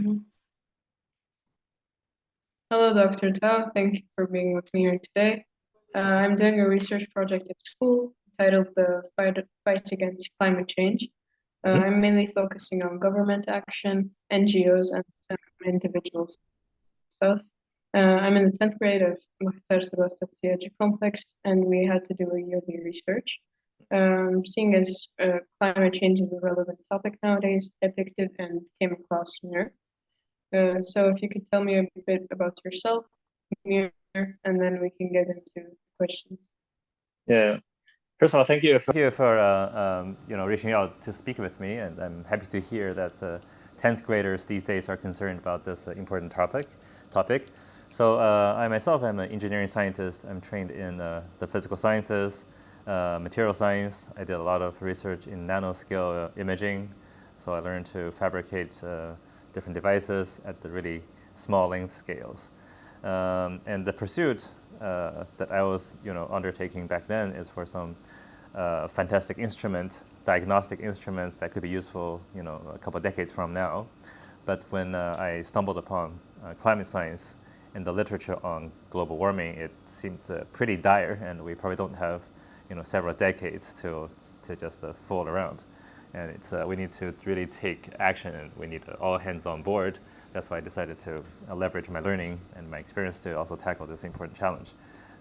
Mhm. Hello, Dr. Tao. Thank you for being with me here today. I'm doing a research project at school titled The Fight Against Climate Change. Mhm. I'm mainly focusing on government action, NGOs, and some individuals stuff. I'm in the 10th grade of Mukhtar Sebastian Complex, and we had to do a yearly research. Seeing as climate change is a relevant topic nowadays, I picked it and came across MEER. So if you could tell me a bit about yourself, MEER, and then we can get into questions. Yeah. First of all, thank you for reaching out to speak with me, and I'm happy to hear that 10th graders these days are concerned about this important topic. So I myself am an engineering scientist. I'm trained in the physical sciences, material science. I did a lot of research in nanoscale imaging, so I learned to fabricate different devices at the really small length scales. And the pursuit that I was, undertaking back then is for some fantastic diagnostic instruments that could be useful, a couple of decades from now. But when I stumbled upon climate science and the literature on global warming, it seemed pretty dire, and we probably don't have, several decades to just fool around. And we need to really take action, and we need all hands on board. That's why I decided to leverage my learning and my experience to also tackle this important challenge.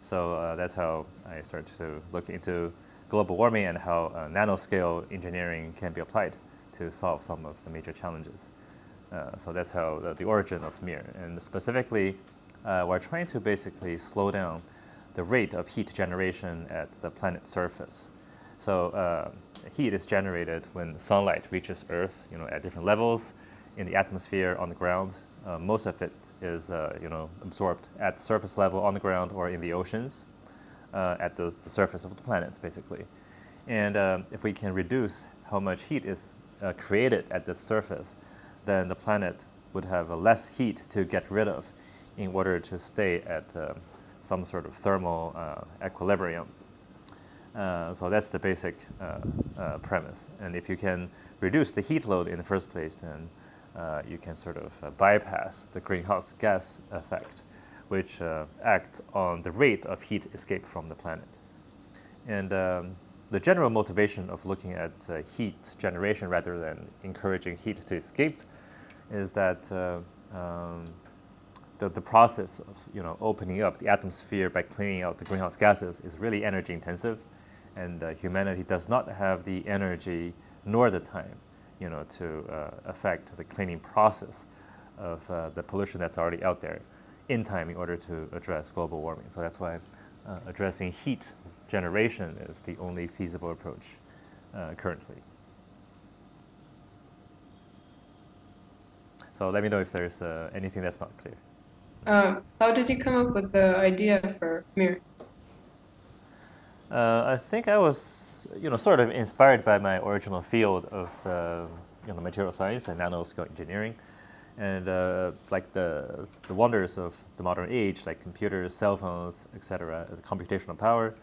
So that's how I started to look into global warming and how nanoscale engineering can be applied to solve some of the major challenges. So that's how the origin of MEER. And specifically, we're trying to basically slow down the rate of heat generation at the planet's surface. So heat is generated when sunlight reaches Earth, at different levels in the atmosphere, on the ground. Most of it is, absorbed at the surface level on the ground or in the oceans, at the surface of the planet, basically. And if we can reduce how much heat is created at the surface, then the planet would have less heat to get rid of in order to stay at some sort of thermal equilibrium. So that's the basic premise. And if you can reduce the heat load in the first place, then you can sort of bypass the greenhouse gas effect, which acts on the rate of heat escape from the planet. And the general motivation of looking at heat generation rather than encouraging heat to escape is that the process of opening up the atmosphere by cleaning out the greenhouse gases is really energy intensive, and humanity does not have the energy nor the time to affect the cleaning process of the pollution that's already out there in time in order to address global warming. So that's why addressing heat generation is the only feasible approach currently. So let me know if there's anything that's not clear. How did you come up with the idea for MEER? I think I was, sort of inspired by my original field of, material science and nanoscale engineering, and like the wonders of the modern age, like computers, cell phones, etc., the computational power.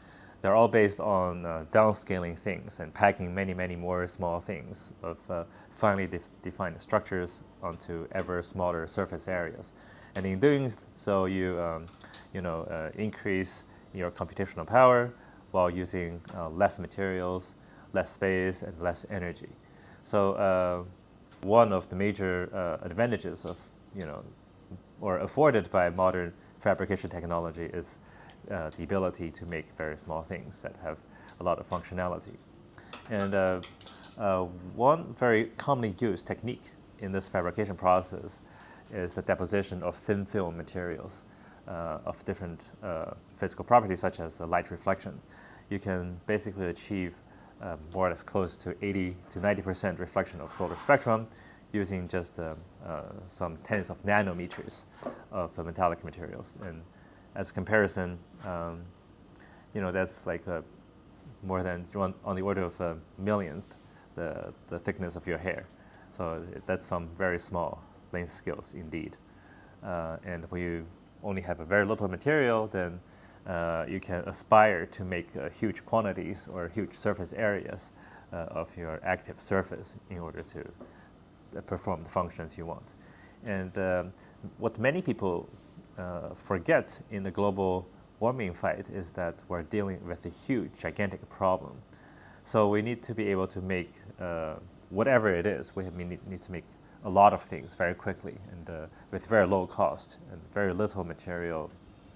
They're all based on downscaling things and packing many, many more small things of finely defined structures onto ever smaller surface areas. And in doing so, you, increase your computational power while using less materials, less space, and less energy. So one of the major advantages of, or afforded by modern fabrication technology is the ability to make very small things that have a lot of functionality. And one very commonly used technique in this fabrication process is the deposition of thin film materials of different physical properties, such as light reflection. You can basically achieve more or less close to 80 to 90% reflection of solar spectrum using just some tens of nanometers of metallic materials. And as a comparison, that's like more than on the order of a millionth the thickness of your hair. So that's some very small length scales indeed. And when you only have a very little material, then you can aspire to make huge quantities or huge surface areas of your active surface in order to perform the functions you want. And what many people forget in the global warming fight is that we're dealing with a huge, gigantic problem. So we need to be able to make whatever it is, we need to make a lot of things very quickly and with very low cost and very little material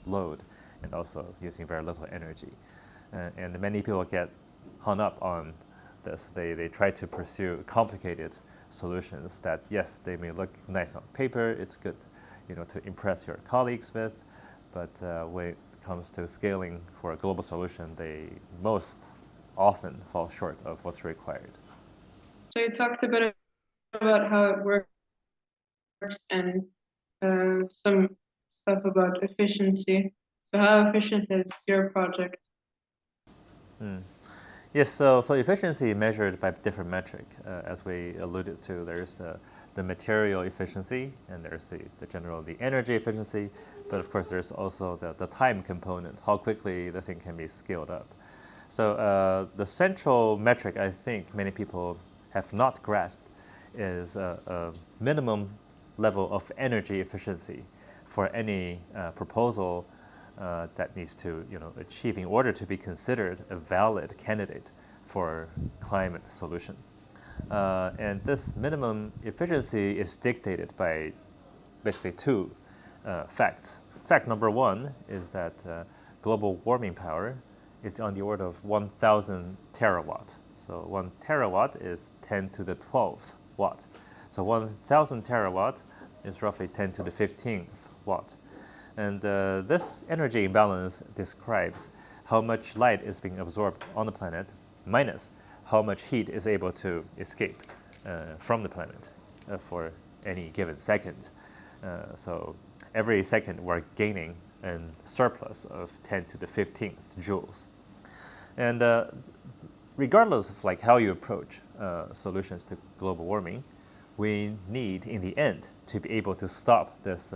load, and also using very little energy. And many people get hung up on this. They try to pursue complicated solutions that, yes, they may look nice on paper. It's good, to impress your colleagues with, but when it comes to scaling for a global solution, they most often fall short of what's required. So you talked a bit about how it works and some stuff about efficiency. So how efficient is your project? Yes, so efficiency measured by different metric, as we alluded to. There's the material efficiency, and there's the energy efficiency, but of course there's also the time component, how quickly the thing can be scaled up. So the central metric I think many people have not grasped is a minimum level of energy efficiency for any proposal that needs to achieve in order to be considered a valid candidate for climate solution. And this minimum efficiency is dictated by basically two facts. Fact number one is that global warming power is on the order of 1,000 terawatt. So 1 terawatt is 10 to the 12th watt. So 1,000 terawatt is roughly 10 to the 15th watt. And this energy imbalance describes how much light is being absorbed on the planet minus how much heat is able to escape from the planet for any given second. So every second we're gaining a surplus of 10 to the 15th joules. And regardless of how you approach solutions to global warming, we need in the end to be able to stop this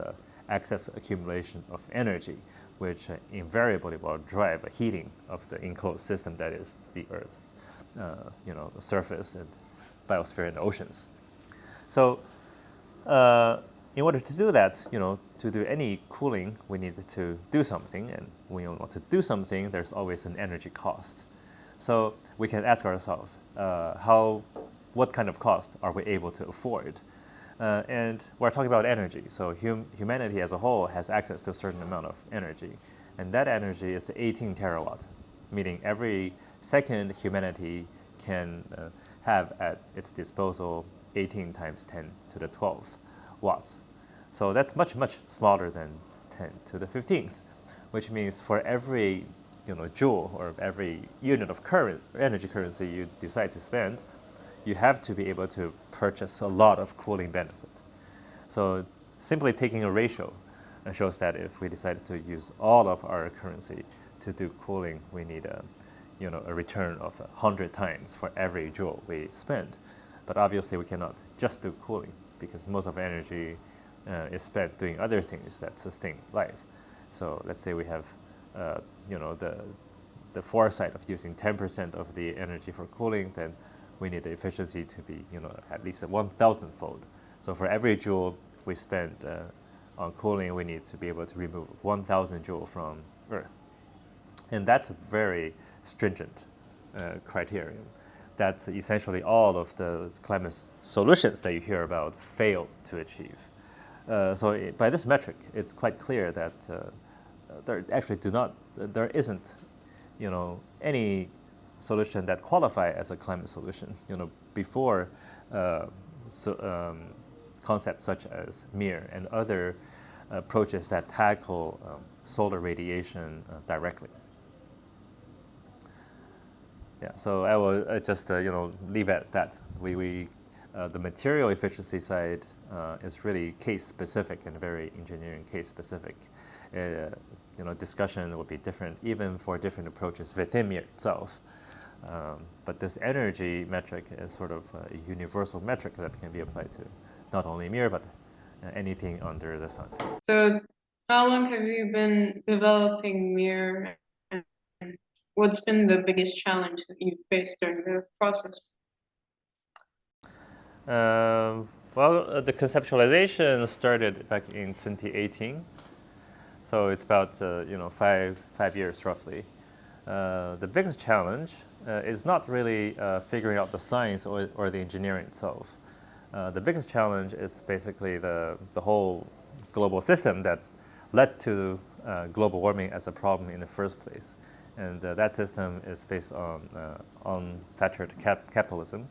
excess accumulation of energy, which invariably will drive a heating of the enclosed system that is the Earth, the surface and biosphere and oceans. So in order to do that, to do any cooling, we need to do something, and when you want to do something, there's always an energy cost. So we can ask ourselves, what kind of cost are we able to afford? And we're talking about energy, so humanity as a whole has access to a certain amount of energy, and that energy is 18 terawatt, meaning every second humanity can have at its disposal 18 times 10 to the 12th watts. So that's much, much smaller than 10 to the 15th, which means for every joule or every unit of energy currency you decide to spend, you have to be able to purchase a lot of cooling benefit. So simply taking a ratio shows that if we decided to use all of our currency to do cooling, we need a return of 100 times for every joule we spend. But obviously we cannot just do cooling, because most of energy is spent doing other things that sustain life. So let's say we have the foresight of using 10% of the energy for cooling, then we need the efficiency to be at least a 1,000-fold. So for every joule we spend on cooling, we need to be able to remove 1,000 joule from Earth. And that's a very stringent criterion that essentially all of the climate solutions that you hear about fail to achieve. So by this metric, it's quite clear that there isn't any solution that qualify as a climate solution. Before concepts such as MEER and other approaches that tackle solar radiation directly. Yeah, so I will just leave at that. The material efficiency side is really case specific and very engineering case specific. Discussion will be different even for different approaches within MEER itself. But this energy metric is sort of a universal metric that can be applied to not only MEER, but anything under the sun. So how long have you been developing MEER, and what's been the biggest challenge that you faced during the process? Well, the conceptualization started back in 2018, so it's about 5 years roughly. The biggest challenge is not really figuring out the science or the engineering itself. The biggest challenge is basically the whole global system that led to global warming as a problem in the first place. And that system is based on unfettered capitalism,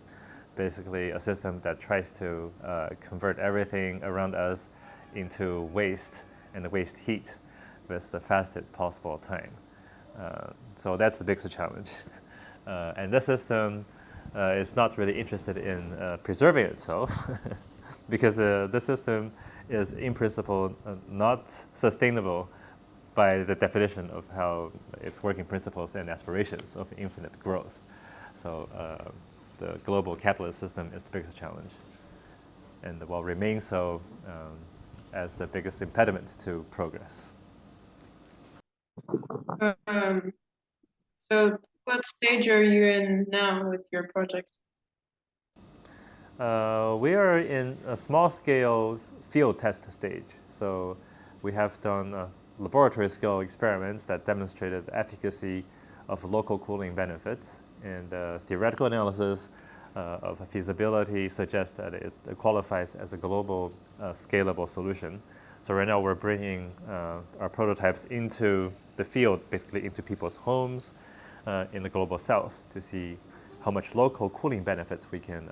basically a system that tries to convert everything around us into waste and waste heat with the fastest possible time. So that's the biggest challenge. And this system is not really interested in preserving itself because the system is in principle not sustainable by the definition of how its working principles and aspirations of infinite growth. So the global capitalist system is the biggest challenge and will remain so as the biggest impediment to progress. So what stage are you in now with your project? We are in a small-scale field test stage. So we have done laboratory-scale experiments that demonstrated the efficacy of local cooling benefits, and theoretical analysis of feasibility suggests that it qualifies as a global scalable solution. So right now we're bringing our prototypes into the field, basically into people's homes in the global south to see how much local cooling benefits we can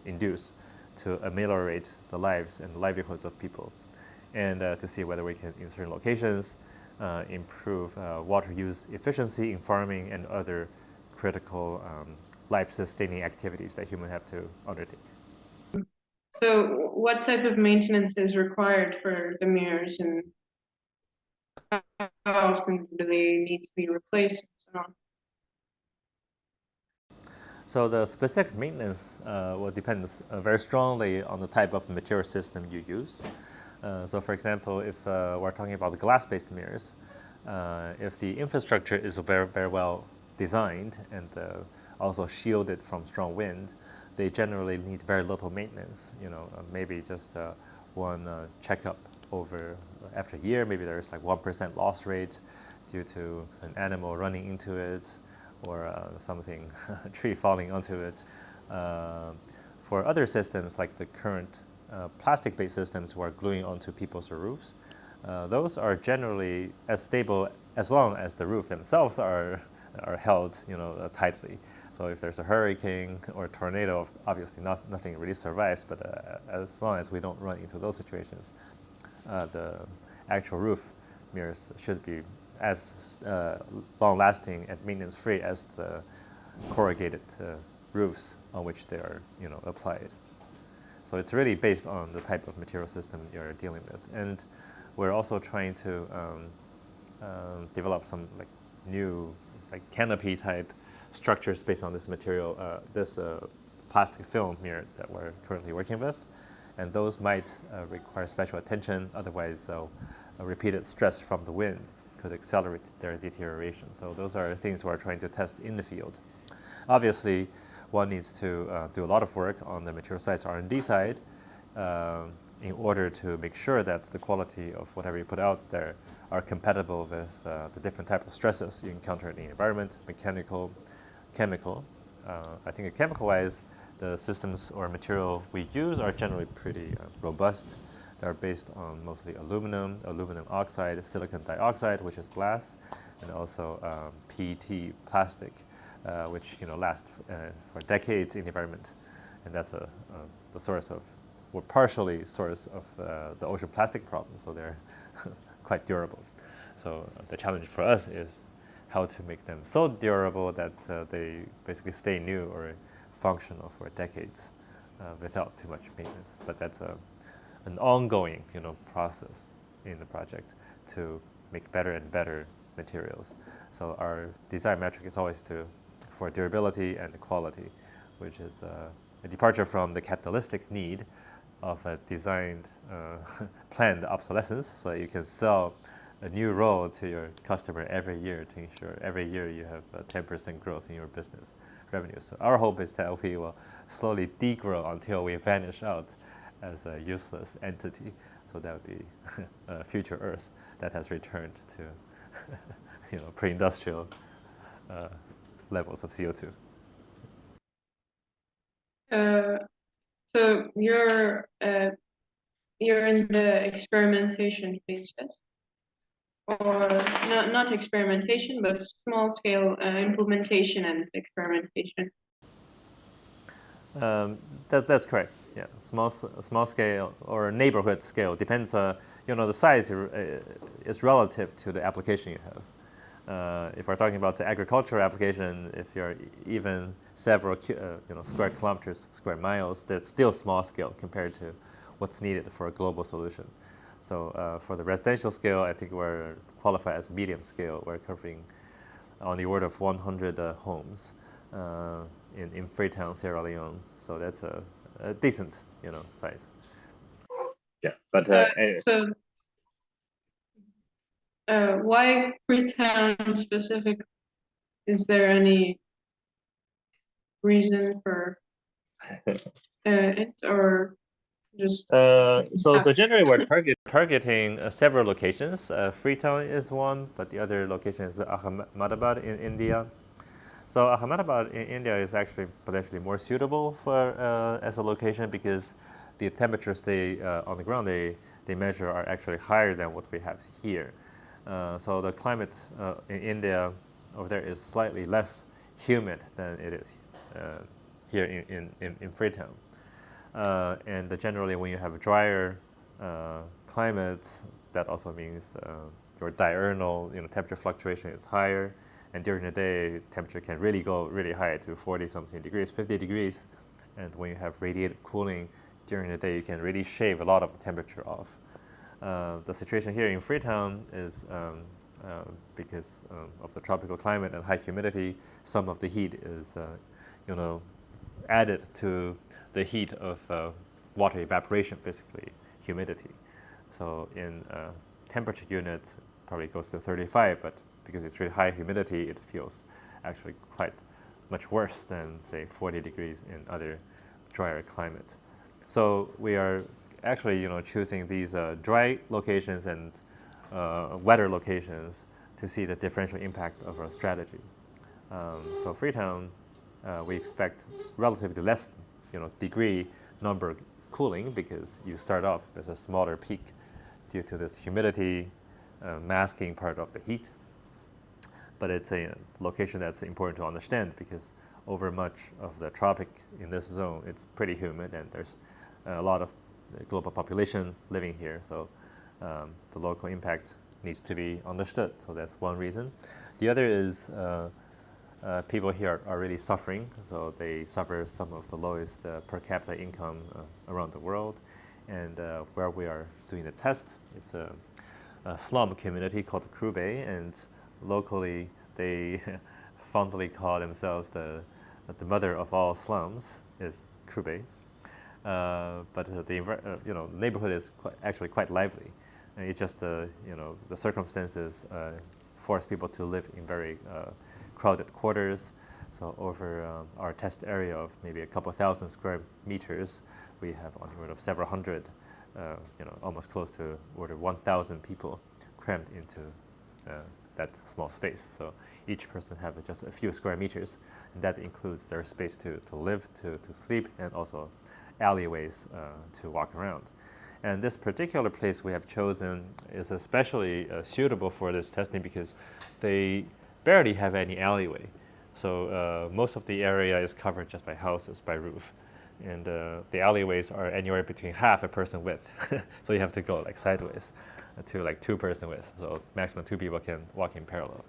induce to ameliorate the lives and livelihoods of people, and to see whether we can, in certain locations, improve water use efficiency in farming and other critical life-sustaining activities that humans have to undertake. So what type of maintenance is required for the mirrors, and how often do they need to be replaced and so on? So the specific maintenance will depend very strongly on the type of material system you use. So for example, if we're talking about the glass-based mirrors, if the infrastructure is very, very well designed and also shielded from strong wind, they generally need very little maintenance. Maybe just one checkup after a year. Maybe there's like 1% loss rate due to an animal running into it, or something, a tree falling onto it. For other systems, like the current plastic-based systems who are gluing onto people's roofs, those are generally as stable as long as the roof themselves are held, tightly. So if there's a hurricane or a tornado, obviously nothing really survives. But as long as we don't run into those situations, the actual roof mirrors should be as long-lasting and maintenance-free as the corrugated roofs on which they are, applied. So it's really based on the type of material system you're dealing with, and we're also trying to develop some new canopy-type structures based on this material, this plastic film mirror that we're currently working with, and those might require special attention. Otherwise, repeated stress from the wind could accelerate their deterioration. So those are things we're trying to test in the field. Obviously, one needs to do a lot of work on the material science R&D side in order to make sure that the quality of whatever you put out there are compatible with the different types of stresses you encounter in the environment, mechanical, chemical. I think chemical-wise, the systems or material we use are generally pretty robust. They're based on mostly aluminum oxide, silicon dioxide, which is glass, and also PET plastic, which lasts for decades in the environment, and that's the source of, or partially source of the ocean plastic problem. So they're quite durable. So the challenge for us is how to make them so durable that they basically stay new or functional for decades without too much maintenance. But that's an ongoing, process in the project to make better and better materials. So our design metric is always for durability and quality, which is a departure from the capitalistic need of a designed, planned obsolescence, so that you can sell a new roll to your customer every year to ensure every year you have 10% growth in your business revenue. So our hope is that we will slowly degrow until we vanish out as a useless entity. So that would be a future Earth that has returned to pre-industrial levels of CO2. So you're in the experimentation phase, yes? Or not experimentation, but small scale implementation and experimentation. That's correct. Yeah, small scale or neighborhood scale depends. The size is relative to the application you have. If we're talking about the agricultural application, if you're even several square kilometers, square miles, that's still small scale compared to what's needed for a global solution. So for the residential scale, I think we're qualified as medium scale. We're covering on the order of 100 homes in Freetown, Sierra Leone. So that's a decent size. Yeah, but anyway. So why Freetown specific? Is there any reason for it, or just? So generally we're targeting several locations. Freetown is one, but the other location is Ahmedabad in India. So Ahmedabad in India is actually potentially more suitable for as a location because the temperatures on the ground they measure are actually higher than what we have here. So the climate in India over there is slightly less humid than it is here in Freetown. And generally, when you have drier climates, that also means your diurnal temperature fluctuation is higher, and during the day, temperature can really go really high to 40-something degrees, 50 degrees. And when you have radiative cooling during the day, you can really shave a lot of the temperature off. The situation here in Freetown is because of the tropical climate and high humidity, some of the heat is added to the heat of water evaporation, basically humidity. So in temperature units, probably goes to 35, but because it's really high humidity, it feels actually quite much worse than, say, 40 degrees in other drier climates. So we are actually, choosing these dry locations and wetter locations to see the differential impact of our strategy. So Freetown, we expect relatively less, degree number cooling because you start off with a smaller peak due to this humidity masking part of the heat. But it's a location that's important to understand because over much of the tropic in this zone, it's pretty humid and there's a lot of global population living here. So the local impact needs to be understood. So that's one reason. The other is people here are really suffering. So they suffer some of the lowest per capita income around the world. And where we are doing the test, it's a slum community called Krube, and locally they fondly call themselves the mother of all slums is Krube. But the neighborhood is actually quite lively. And it's just the circumstances force people to live in very crowded quarters. So over our test area of maybe a couple thousand square meters, we have on the order of several hundred, almost close to order 1,000 people crammed into that small space. So each person have just a few square meters, and that includes their space to live, to sleep, and also alleyways to walk around. And this particular place we have chosen is especially suitable for this testing because they barely have any alleyway. So most of the area is covered just by houses, by roof. And the alleyways are anywhere between half a person width. So you have to go like sideways to like 2-person width. So maximum 2 people can walk in parallel.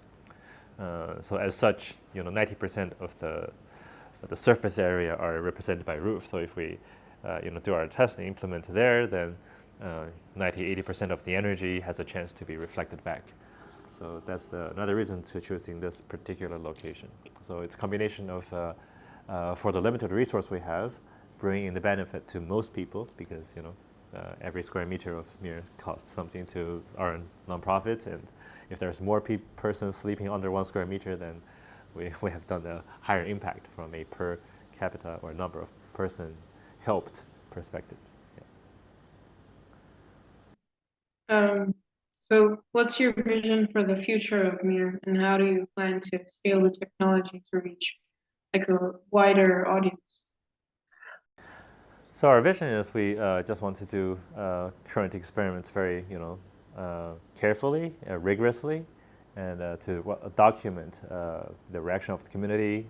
So as such, 90% of the surface area are represented by roof. So if we do our testing, implement there, then 90-80% of the energy has a chance to be reflected back. So that's another reason to choosing this particular location. So it's a combination of, for the limited resource we have, bringing the benefit to most people because every square meter of MEER costs something to our nonprofits, and if there's more persons sleeping under 1 square meter, then we have done a higher impact from a per capita or number of person helped perspective. Yeah. So what's your vision for the future of MEER, and how do you plan to scale the technology to reach like a wider audience? So our vision is we just want to do current experiments very, carefully, rigorously, and to document the reaction of the community,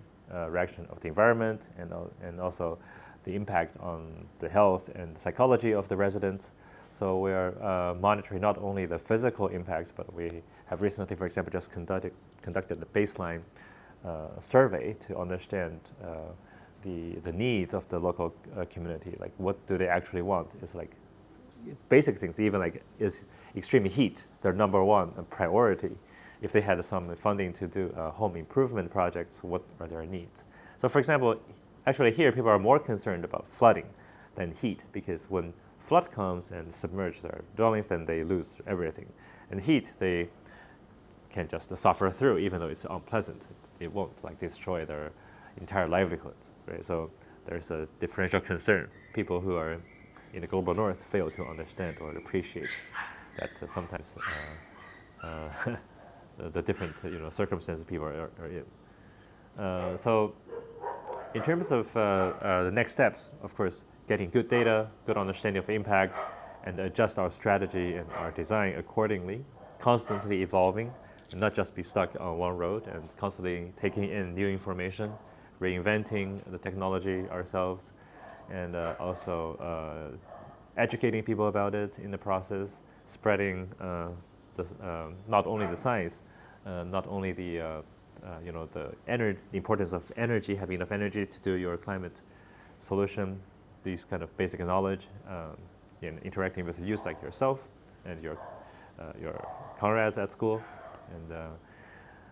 reaction of the environment, and also the impact on the health and the psychology of the residents. So we are monitoring not only the physical impacts, but we have recently, for example, just conducted the baseline survey to understand the needs of the local community. Like, what do they actually want? It's like basic things, even like, is extreme heat their number one priority? If they had some funding to do home improvement projects, what are their needs? So for example, actually here people are more concerned about flooding than heat, because when flood comes and submerge their dwellings, then they lose everything. And heat, they can just suffer through, even though it's unpleasant. It won't like destroy their entire livelihoods, right? So there's a differential concern. People who are in the global north fail to understand or appreciate that sometimes the different circumstances people are in. So in terms of the next steps, of course, getting good data, good understanding of impact, and adjust our strategy and our design accordingly, constantly evolving, and not just be stuck on one road, and constantly taking in new information, reinventing the technology ourselves, and also educating people about it in the process, spreading not only the science, not only the the importance of energy, having enough energy to do your climate solution, these kind of basic knowledge, in interacting with youth like yourself and your comrades at school. And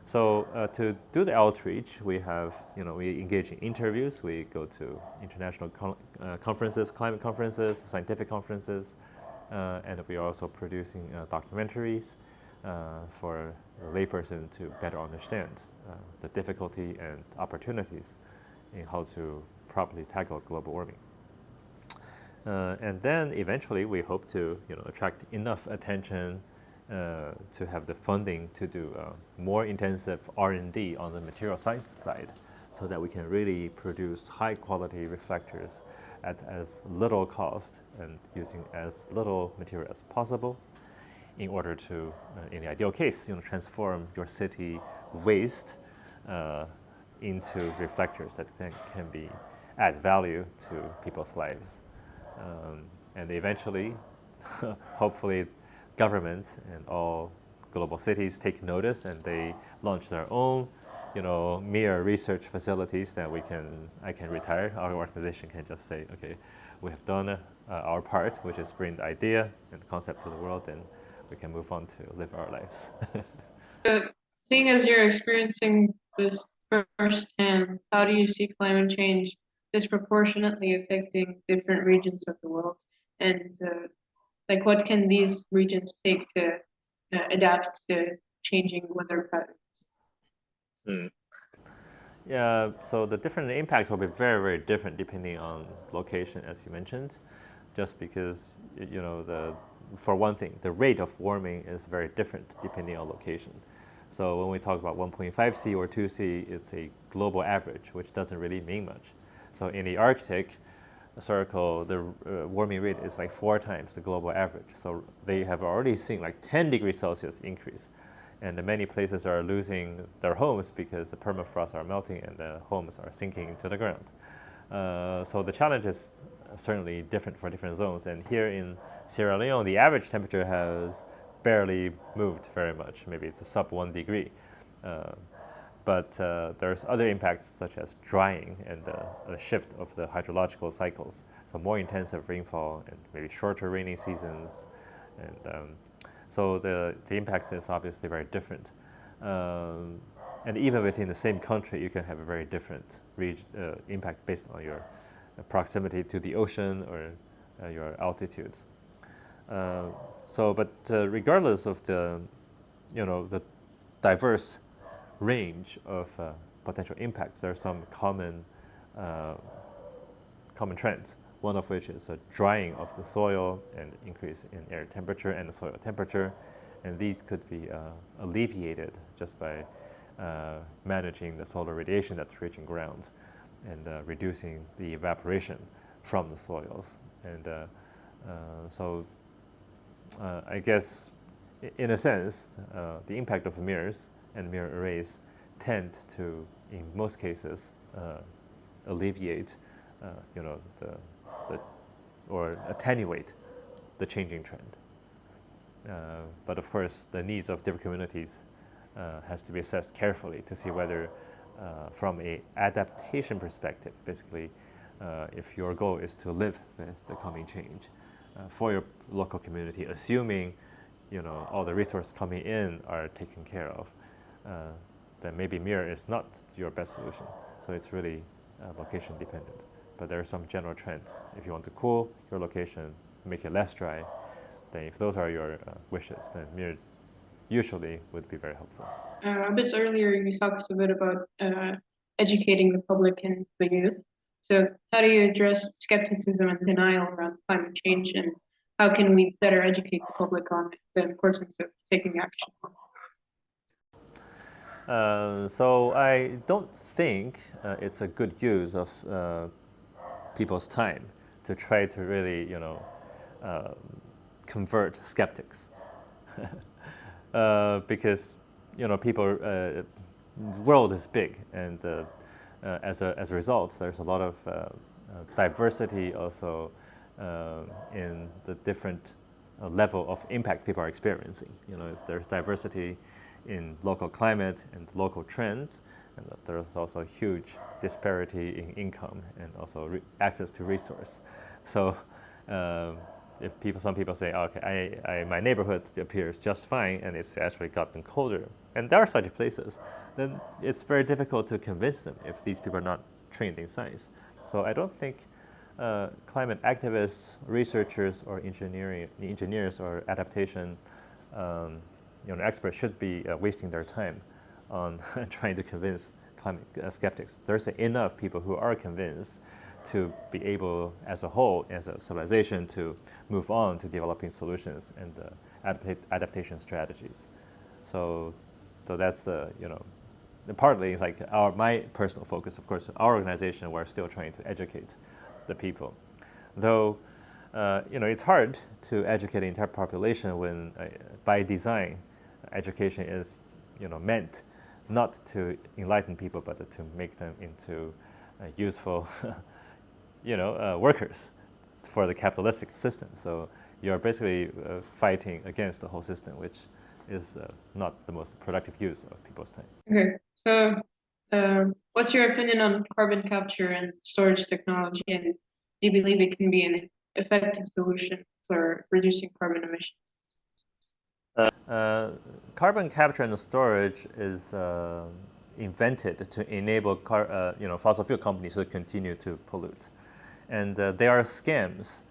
so to do the outreach, we have, we engage in interviews. We go to international conferences, climate conferences, scientific conferences, and we are also producing documentaries for a layperson to better understand the difficulty and opportunities in how to properly tackle global warming. And then eventually we hope to attract enough attention to have the funding to do more intensive R&D on the material science side, so that we can really produce high quality reflectors at as little cost and using as little material as possible, in order to, in the ideal case, transform your city waste into reflectors that can be add value to people's lives. And eventually, hopefully, governments and all global cities take notice, and they launch their own, MEER research facilities that I can retire. Our organization can just say, okay, we have done our part, which is bring the idea and the concept to the world, and we can move on to live our lives. Seeing as you're experiencing this firsthand, how do you see climate change disproportionately affecting different regions of the world? And like, what can these regions take to adapt to changing weather patterns? Yeah, so the different impacts will be very, very different depending on location, as you mentioned, just because, for one thing, the rate of warming is very different depending on location. So when we talk about 1.5 C or 2 C, it's a global average, which doesn't really mean much. So in the Arctic circle, the warming rate is like 4 times the global average. So they have already seen like 10 degrees Celsius increase. And many places are losing their homes because the permafrost are melting and the homes are sinking into the ground. So the challenge is certainly different for different zones. And here in Sierra Leone, the average temperature has barely moved very much. Maybe it's a sub 1 degree. But there's other impacts such as drying and a shift of the hydrological cycles. So more intensive rainfall and maybe shorter rainy seasons. And so the impact is obviously very different. And even within the same country, you can have a very different impact based on your proximity to the ocean or your altitude. But regardless of the diverse range of potential impacts, there are some common trends. one of which is a drying of the soil and increase in air temperature and the soil temperature. And these could be alleviated just by managing the solar radiation that's reaching ground and reducing the evaporation from the soils. And so I guess in a sense, the impact of MEERs and MEER arrays tend to, in most cases, alleviate, or attenuate the changing trend. But of course, the needs of different communities has to be assessed carefully to see whether, from a adaptation perspective, basically, if your goal is to live with the coming change for your local community, assuming all the resources coming in are taken care of, then maybe MEER is not your best solution. So it's really location dependent. But there are some general trends. If you want to cool your location, make it less dry, then if those are your wishes, then MEER usually would be very helpful. A bit earlier, you talked a bit about educating the public and the youth. So how do you address skepticism and denial around climate change, and how can we better educate the public on the importance of taking action? So I don't think it's a good use of people's time to try to really, convert skeptics, because people, world is big, and as a result, there's a lot of diversity also in the different level of impact people are experiencing. There's diversity in local climate and local trends, and there's also huge disparity in income and also access to resource. So if some people say, okay, my neighborhood appears just fine and it's actually gotten colder, and there are such places, then it's very difficult to convince them if these people are not trained in science. So I don't think climate activists, researchers, or engineers or adaptation experts should be wasting their time on trying to convince climate skeptics. There's enough people who are convinced to be able, as a whole, as a civilization, to move on to developing solutions and adaptation strategies. So that's partly like my personal focus. Of course, our organization, we're still trying to educate the people, though. It's hard to educate the entire population when, by design, education is, meant not to enlighten people, but to make them into useful, workers for the capitalistic system. So you're basically fighting against the whole system, which is not the most productive use of people's time. Okay, so what's your opinion on carbon capture and storage technology, and do you believe it can be an effective solution for reducing carbon emissions? Carbon capture and storage is invented to enable fossil fuel companies to continue to pollute, and they are scams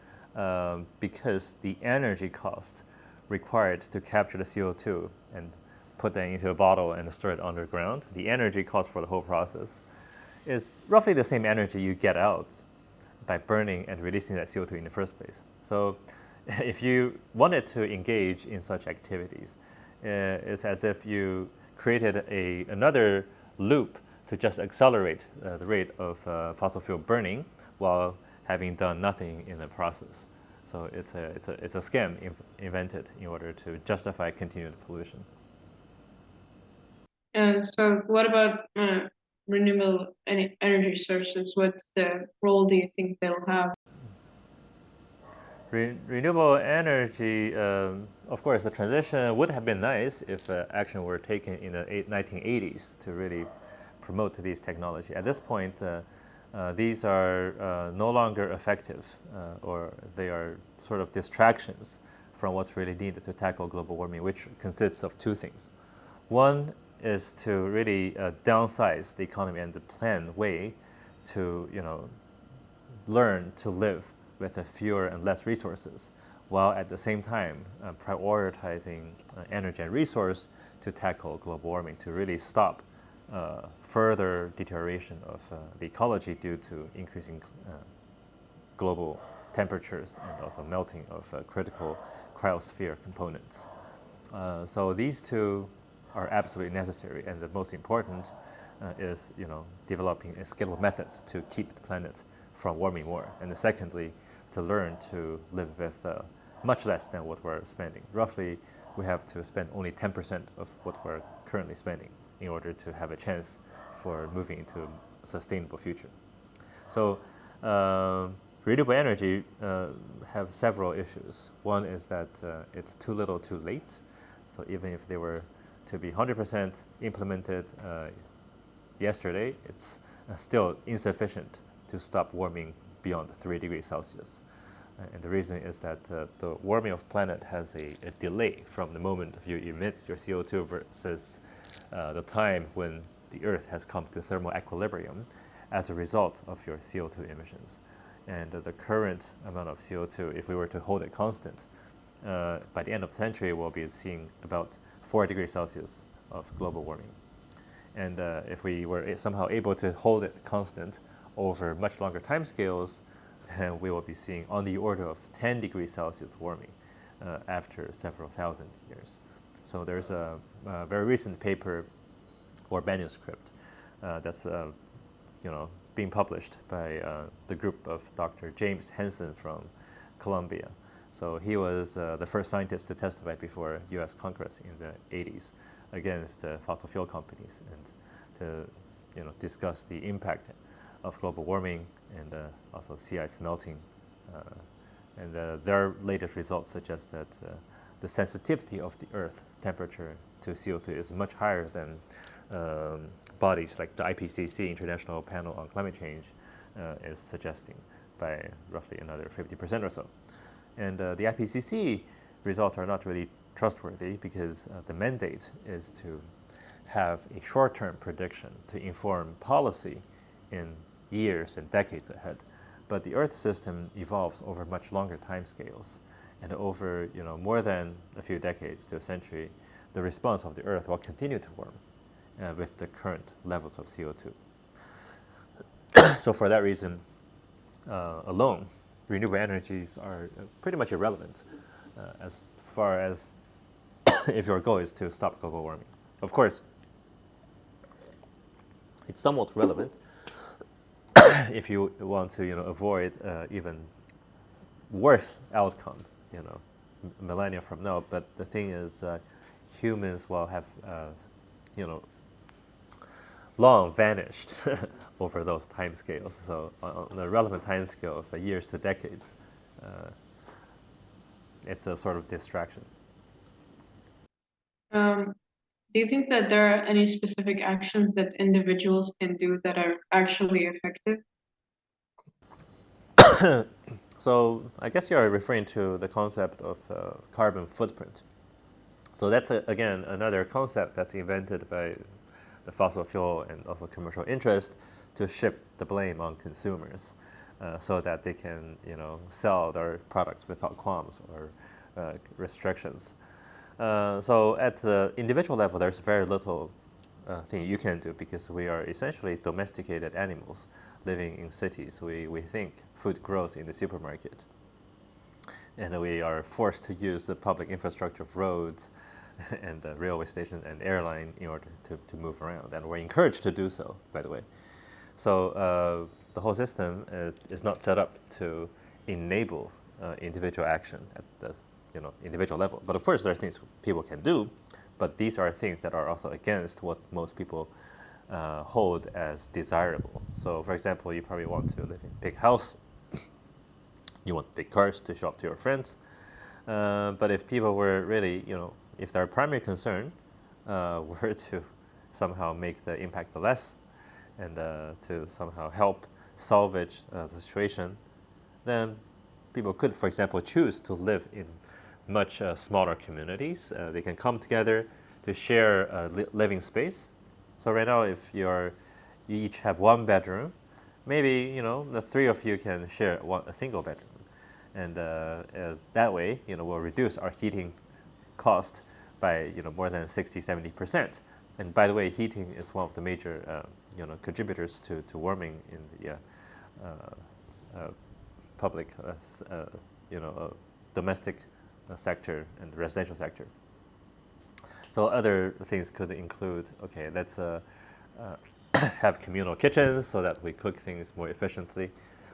because the energy cost required to capture the CO2 and put that into a bottle and store it underground, the energy cost for the whole process is roughly the same energy you get out by burning and releasing that CO2 in the first place. So if you wanted to engage in such activities, it's as if you created another loop to just accelerate the rate of fossil fuel burning while having done nothing in the process. So it's a scam invented in order to justify continued pollution. So what about renewable energy sources? What role do you think they'll have? Renewable energy, of course, the transition would have been nice if action were taken in the 1980s to really promote these technologies. At this point, these are no longer effective, or they are sort of distractions from what's really needed to tackle global warming, which consists of two things. One is to really downsize the economy and the planned way to, learn to live with fewer and less resources, while at the same time prioritizing energy and resource to tackle global warming, to really stop further deterioration of the ecology due to increasing global temperatures and also melting of critical cryosphere components. So these two are absolutely necessary, and the most important is developing scalable methods to keep the planet from warming more, and secondly, to learn to live with much less than what we're spending. Roughly, we have to spend only 10% of what we're currently spending in order to have a chance for moving into a sustainable future. So renewable energy have several issues. One is that it's too little too late. So even if they were to be 100% implemented yesterday, it's still insufficient to stop warming beyond 3 degrees Celsius. And the reason is that the warming of planet has a delay from the moment you emit your CO2 versus the time when the Earth has come to thermal equilibrium as a result of your CO2 emissions. And the current amount of CO2, if we were to hold it constant, by the end of the century, we'll be seeing about 4 degrees Celsius of global warming. And if we were somehow able to hold it constant over much longer timescales, then we will be seeing on the order of 10 degrees Celsius warming after several thousand years. So there's a very recent paper or manuscript that's being published by the group of Dr. James Hansen from Columbia. So he was the first scientist to testify before U.S. Congress in the 80s against fossil fuel companies and to discuss the impact of global warming and also sea ice melting. And their latest results suggest that the sensitivity of the Earth's temperature to CO2 is much higher than bodies like the IPCC, International Panel on Climate Change, is suggesting by roughly another 50% or so. And the IPCC results are not really trustworthy because the mandate is to have a short-term prediction to inform policy in years and decades ahead. But the Earth system evolves over much longer timescales, and over more than a few decades to a century, the response of the Earth will continue to warm with the current levels of CO2. So for that reason alone, renewable energies are pretty much irrelevant as far as if your goal is to stop global warming. Of course, it's somewhat relevant if you want to avoid even worse outcome millennia from now. But the thing is, humans will have long vanished over those time scales. So on the relevant time scale of years to decades, it's a sort of distraction. Do you think that there are any specific actions that individuals can do that are actually effective? So I guess you're referring to the concept of carbon footprint. So that's again another concept that's invented by the fossil fuel and also commercial interest to shift the blame on consumers, so that they can sell their products without qualms or restrictions. So at the individual level, there's very little thing you can do because we are essentially domesticated animals living in cities. We think food grows in the supermarket, and we are forced to use the public infrastructure of roads and railway stations and airline in order to move around, and we're encouraged to do so, by the way. So the whole system is not set up to enable individual action at the individual level. But of course, there are things people can do, but these are things that are also against what most people hold as desirable. So for example, you probably want to live in a big house, you want big cars to show up to your friends, but if people were really, if their primary concern were to somehow make the impact less and to somehow help salvage the situation, then people could, for example, choose to live in much smaller communities. They can come together to share living space. So right now, if you each have one bedroom, maybe the three of you can share a single bedroom, and that way we'll reduce our heating cost by more than 60-70%. And by the way, heating is one of the major contributors to warming in the public, domestic sector and residential sector. So other things could include, okay, let's have communal kitchens so that we cook things more efficiently.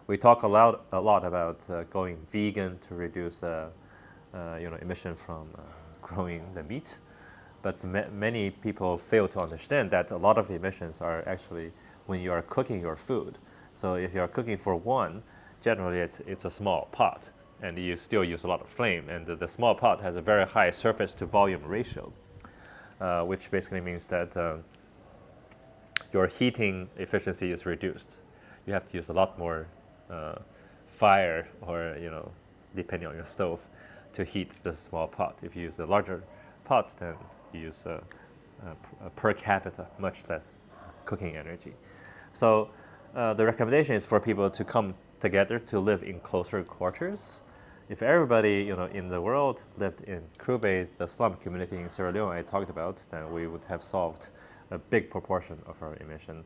We talk a lot about going vegan to reduce, emission from growing the meat. But many people fail to understand that a lot of the emissions are actually when you are cooking your food. So if you are cooking for one, generally it's a small pot, and you still use a lot of flame. And the small pot has a very high surface to volume ratio, which basically means that your heating efficiency is reduced. You have to use a lot more fire, or depending on your stove, to heat the small pot. If you use a larger pot, then you use per capita much less cooking energy. So the recommendation is for people to come together to live in closer quarters. If everybody in the world lived in Krube, the slum community in Sierra Leone I talked about, then we would have solved a big proportion of our emission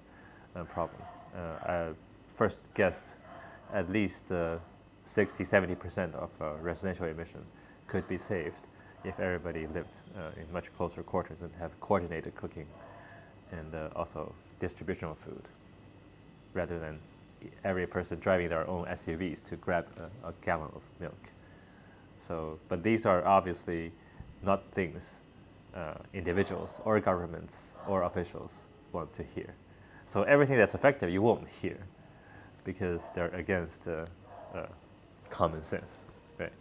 problem. I first guessed at least 60-70% of residential emission could be saved if everybody lived in much closer quarters and have coordinated cooking and also distribution of food, rather than every person driving their own SUVs to grab a gallon of milk. So, but these are obviously not things individuals or governments or officials want to hear. So everything that's effective you won't hear because they're against common sense, right?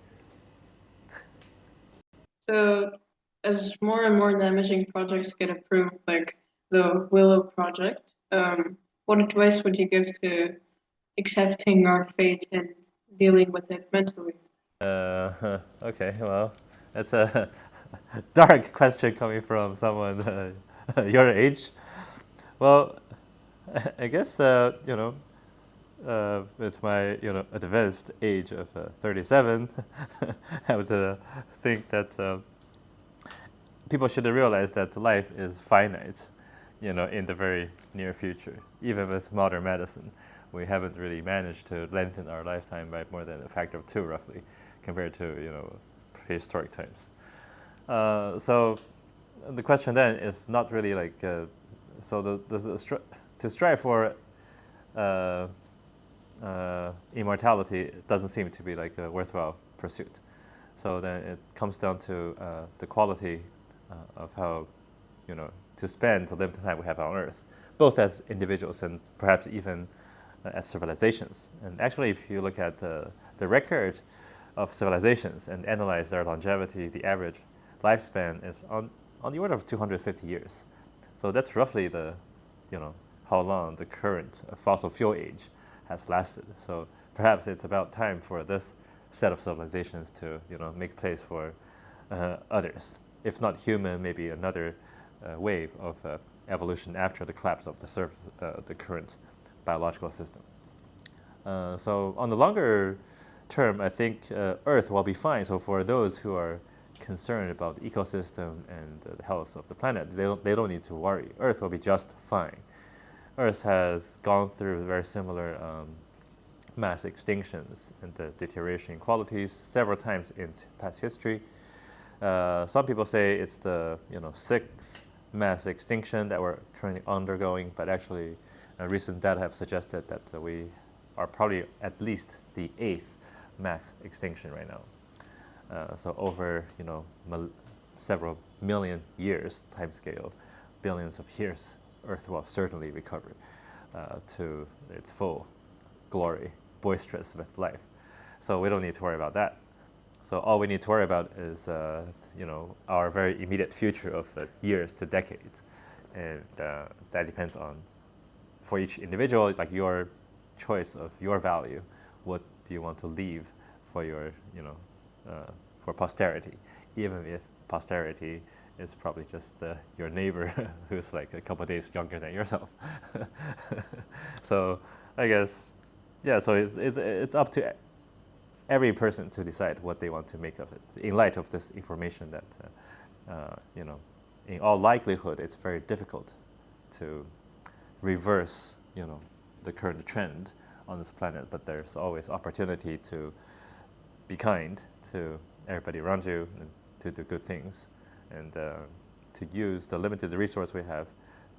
So as more and more damaging projects get approved, like the Willow project, what advice would you give to accepting our fate and dealing with it mentally? Okay, well, that's a dark question coming from someone your age. Well, I guess with my advanced age of 37, I would think that people should realize that life is finite, in the very near future. Even with modern medicine, we haven't really managed to lengthen our lifetime by more than a factor of 2, roughly, compared to prehistoric times. So the question then is not really like to strive for immortality doesn't seem to be like a worthwhile pursuit. So then it comes down to the quality of how to spend the limited time we have on Earth, both as individuals and perhaps even as civilizations. And actually, if you look at the record of civilizations and analyze their longevity, the average lifespan is on the order of 250 years. So that's roughly the how long the current fossil fuel age has lasted. So perhaps it's about time for this set of civilizations to make place for others. If not human, maybe another wave of evolution after the collapse of the current biological system. So on the longer term, I think Earth will be fine. So for those who are concerned about the ecosystem and the health of the planet, they don't need to worry. Earth will be just fine. Earth has gone through very similar mass extinctions and the deterioration in qualities several times in past history. Some people say it's the 6th mass extinction that we're currently undergoing, but actually recent data have suggested that we are probably at least the 8th mass extinction right now. So over several million years timescale, billions of years, Earth will certainly recover to its full glory, boisterous with life. So we don't need to worry about that. So all we need to worry about is our very immediate future of years to decades, and that depends on, for each individual, like your choice of your value. What do you want to leave for your for posterity, even if posterity is probably just your neighbor who's like a couple of days younger than yourself. So I guess, yeah, so it's up to every person to decide what they want to make of it in light of this information that in all likelihood it's very difficult to reverse the current trend on this planet, but there's always opportunity to be kind to everybody around you and to do good things, and to use the limited resource we have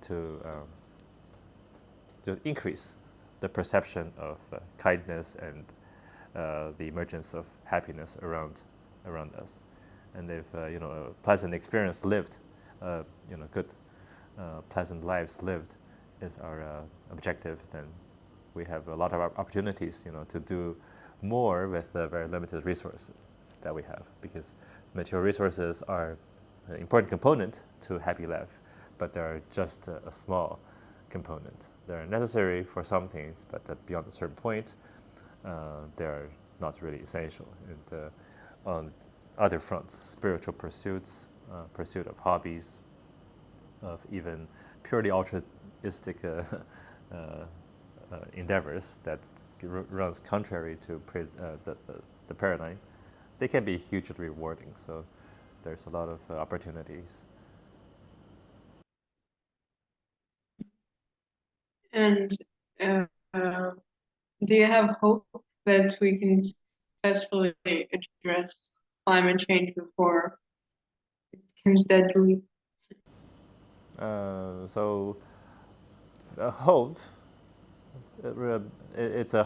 to increase the perception of kindness and the emergence of happiness around us. And if a pleasant experience lived, good pleasant lives lived is our objective, then we have a lot of opportunities, to do more with the very limited resources that we have, because material resources are an important component to happy life, but they're just a small component. They're necessary for some things, but beyond a certain point, they're not really essential. And on other fronts, spiritual pursuits, pursuit of hobbies, of even purely altruistic endeavors that runs contrary to the paradigm, they can be hugely rewarding. So there's a lot of opportunities. And do you have hope that we can successfully address climate change before it becomes deadly? So hope, it's a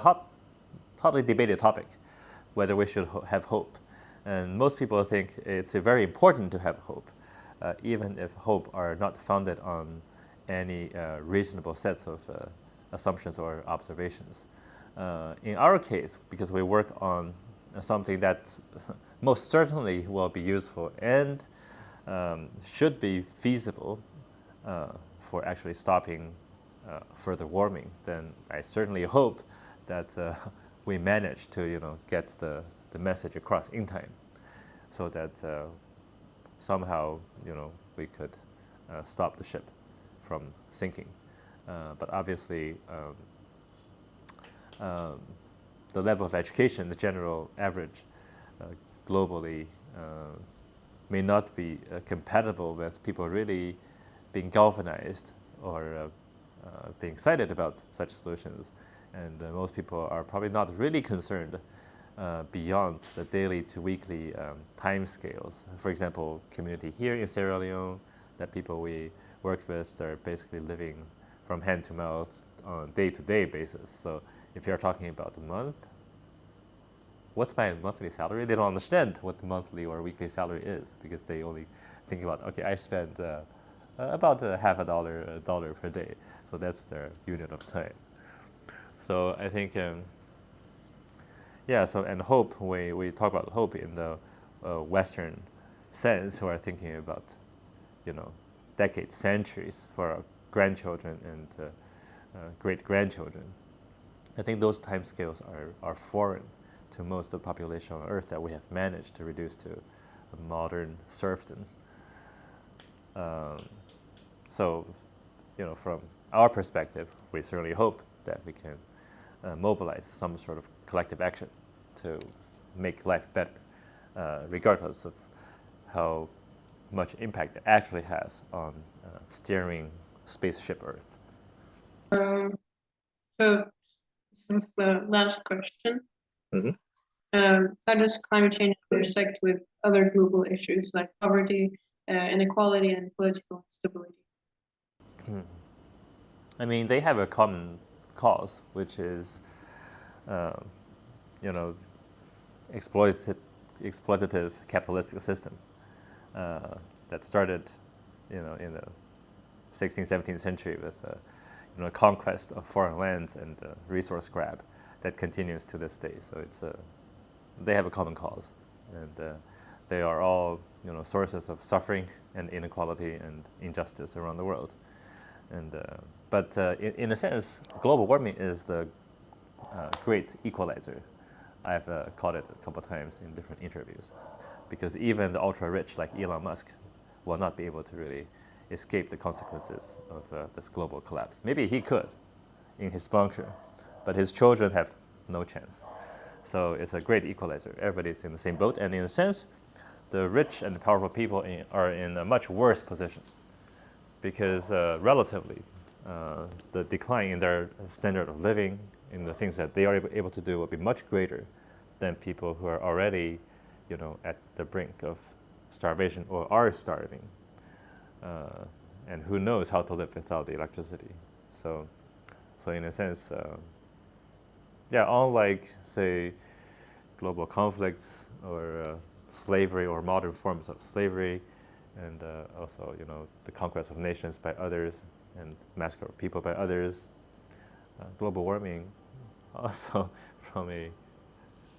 hotly debated topic, whether we should have hope. And most people think it's very important to have hope, even if hope are not founded on any reasonable sets of assumptions or observations. In our case, because we work on something that most certainly will be useful and should be feasible for actually stopping further warming, then I certainly hope that we manage to get the message across in time, so that somehow we could stop the ship from sinking. But obviously, the level of education, the general average globally, may not be compatible with people really being galvanized or being excited about such solutions. And most people are probably not really concerned beyond the daily to weekly time scales. For example, community here in Sierra Leone, that people we work with are basically living from hand to mouth on a day-to-day basis. So if you're talking about a month, what's my monthly salary? They don't understand what the monthly or weekly salary is, because they only think about, okay, I spend about half a dollar per day. So that's their unit of time. So I think, so and hope, we talk about hope in the Western sense, we're thinking about, decades, centuries for our grandchildren and great-grandchildren. I think those timescales are foreign to most of the population on Earth that we have managed to reduce to a modern serfdom. So, from our perspective, we certainly hope that we can mobilize some sort of collective action to make life better, regardless of how much impact it actually has on steering spaceship Earth. So this is the last question. Mhm. How does climate change intersect with other global issues like poverty, inequality, and political instability? I mean, they have a common cause, which is, exploitative capitalistic system that started, in the 16th, 17th century with, conquest of foreign lands and resource grab that continues to this day. So they have a common cause, and they are all, sources of suffering and inequality and injustice around the world. And but in a sense, global warming is the great equalizer. I've called it a couple of times in different interviews, because even the ultra-rich like Elon Musk will not be able to really escape the consequences of this global collapse. Maybe he could in his bunker, but his children have no chance. So it's a great equalizer. Everybody's in the same boat, and in a sense, the rich and powerful people are in a much worse position, because relatively, the decline in their standard of living in the things that they are able to do will be much greater than people who are already, at the brink of starvation or are starving, and who knows how to live without the electricity. So in a sense, unlike, say, global conflicts or slavery or modern forms of slavery, and also, the conquest of nations by others and massacre of people by others, global warming also, from a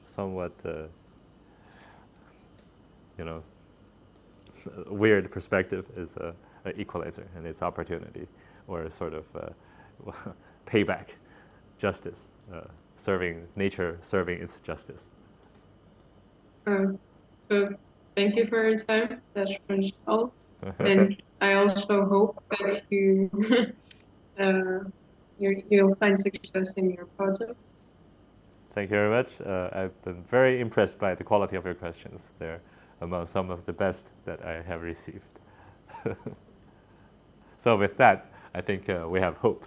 somewhat, weird perspective, is an equalizer, and it's opportunity, or a sort of payback, justice, serving nature, serving its justice. So thank you for your time. That's finished all. And I also hope that you'll find success in your project. Thank you very much. I've been very impressed by the quality of your questions. They're among some of the best that I have received. So with that, I think we have hope,